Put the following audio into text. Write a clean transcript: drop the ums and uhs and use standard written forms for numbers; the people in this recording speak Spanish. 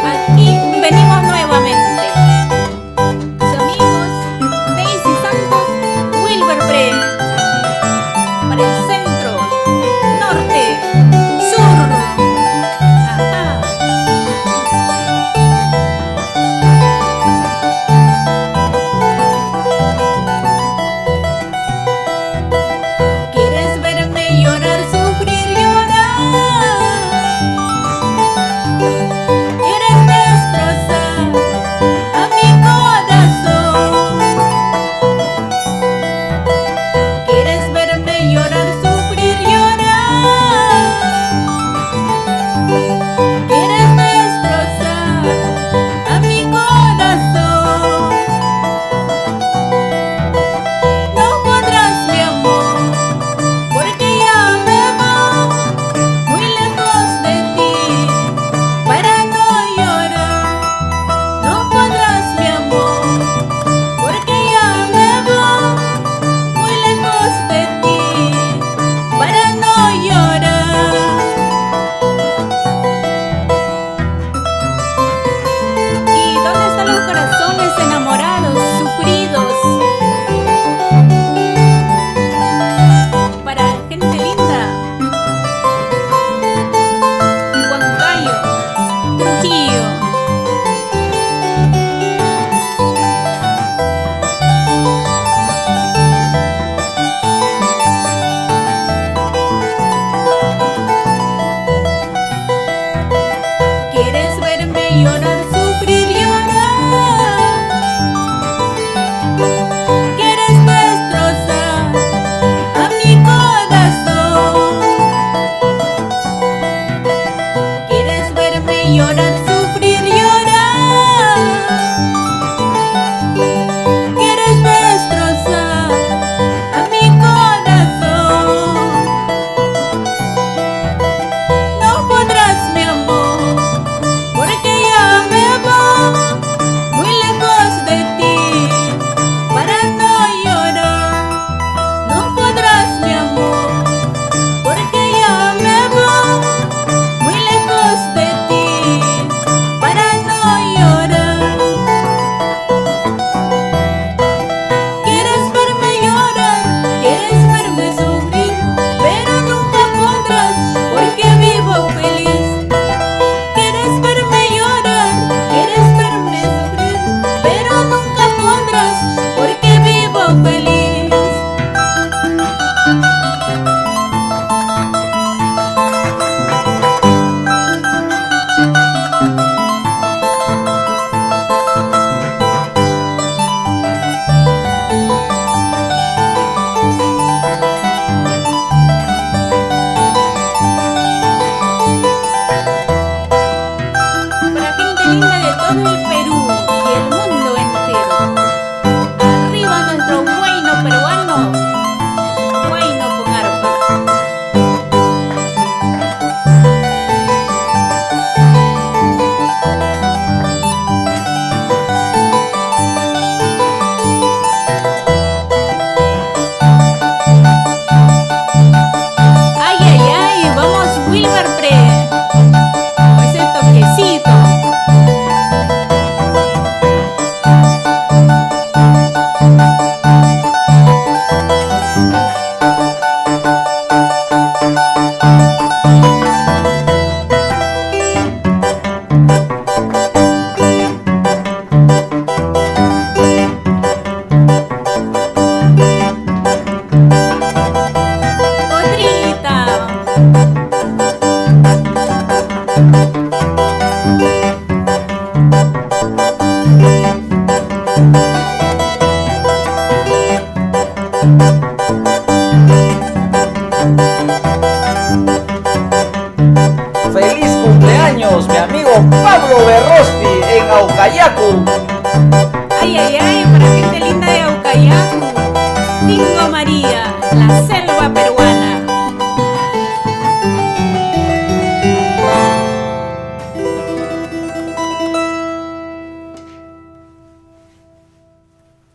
Aquí venimos nuevamente. Sus amigos Daisy Santos, Wilber Bre. Para el centro, norte, sur. Ajá. ¿Quieres verme llorar, sufrir, llorar? ¿Quieres destrozar a mi corazón? ¿Quieres verme llorar, sufrir, llorar? ¿Quieres destrozar a mi corazón? No podrás, mi amor, porque ya me voy muy lejos de ti para no llorar. No podrás, mi amor, porque ya me voy muy lejos de ti para no llorar. ¿Y dónde están los corazones enamorados, sufridos? Para gente linda, Huancayo, Trujillo. ¿Quieres verme llorar, sufrir, llorar? ¿Quieres destrozar a mi corazón? ¿Quieres verme llorar, sufrir, llorar? ¿Quieres destrozar a mi corazón? No podrás, mi amor, porque ya me voy muy lejos de ti para no llorar. No podrás, mi amor, porque ya me voy muy lejos de ti para no llorar. ¿Quieres verme llorar? ¿Quieres verme sufrir? Pero nunca podrás, porque vivo feliz. ¿Quieres verme llorar? ¿Quieres verme sufrir? Pero nunca podrás, porque vivo feliz. Para gente linda de todo el Perú y el mundo entero. Arriba nuestro huayno peruano, huayno con arpa. Ay, ay, ay, vamos Wilber Pre. Con ese toquecito. ¡Feliz cumpleaños, mi amigo Pablo Berrosti en Aucayacu! Ay, ay, ay, para gente linda de Aucayacu.